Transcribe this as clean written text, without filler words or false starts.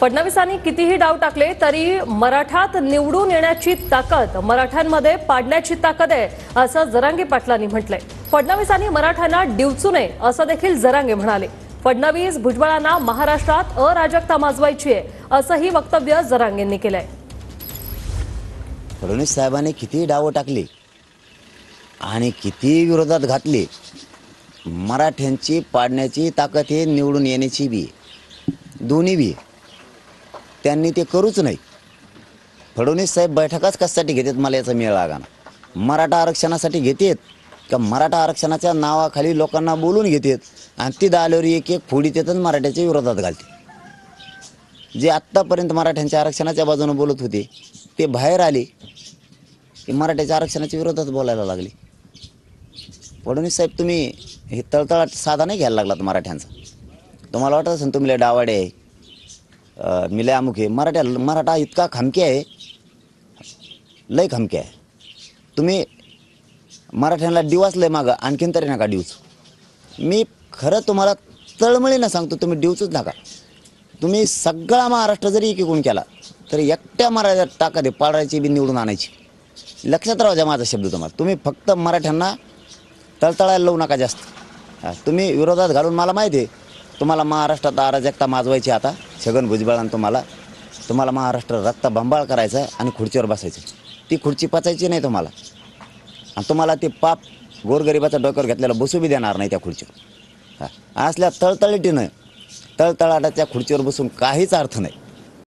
फडणवीसांनी कितीही डाव टाकले तरी मराठात निवडून येण्याची ताकद मराठ्यांमध्ये पाडण्याची ताकद आहे असं जरांगे पाटलांनी म्हटलंय। फडणवीसांनी मराठ्यांना डिवचू नये असं देखील जरांगे म्हणाले। फडणवीस भुजबळांना महाराष्ट्रात अराजकता माजवायची आहे असंही वक्तव्य जरांगेंनी केलंय। फडणवीस साहेबांनी किती डाव टाकले आणि किती विरोधात घातले, मराठ्यांची पाडण्याची ताकद हे निवडून येण्याची बी दोन्ही बी त्यांनी ते करूच नाही। फडणवीस साहेब बैठकाच कशासाठी घेतात मला याचा मेळ लागना। मराठा आरक्षणासाठी घेतात का मराठा आरक्षणाच्या नावाखाली लोकांना बोलून घेतात आणि ती आल्यावर एक एक फोडी देतात मराठ्याच्या विरोधात घालते। जे आत्तापर्यंत मराठ्यांच्या आरक्षणाच्या बाजूने बोलत होते ते बाहेर आले की मराठ्याच्या आरक्षणाच्या विरोधात बोलायला लागले। फडणवीस साहेब तुम्ही हे तळतळाट साधा नाही घ्यायला लागलात मराठ्यांचा। तुम्हाला वाटत असेल तुम्ही लय डावाडे आहे, मी लय अमुक आहे। मराठा इतका खमके आहे, लय खमके आहे। तुम्ही मराठ्यांना डिवाचलंय मागं, आणखीन तरी नका डिवच। मी खरं तुम्हाला तळमळीनं सांगतो, तुम्ही डिवचूच नका। तुम्ही सगळा महाराष्ट्र जरी एकीकडून केला तरी एकट्या मराठ्यात ताकद पाडायची बी निवडून आणायची। लक्षात राहू द्या माझा शब्द तुम्हाला। तुम्ही फक्त मराठ्यांना तळतळायला लावू नका जास्त। तुम्ही विरोधात घालून मला माहिती आहे तुम्हाला महाराष्ट्रात अराजकता माजवायची। आता छगन भुजबळांनी तुम्हाला महाराष्ट्र रक्त बंबाळ करायचं आहे आणि खुर्चीवर बसायचं। ती खुर्ची पचायची नाही तुम्हाला आणि तुम्हाला ते पाप गोरगरिबाच्या डोक्यावर घेतलेलं बसू बी देणार नाही त्या खुर्चीवर। असल्या तळतळीटीनं तळतळाटाच्या खुर्चीवर बसून काहीच अर्थ नाही।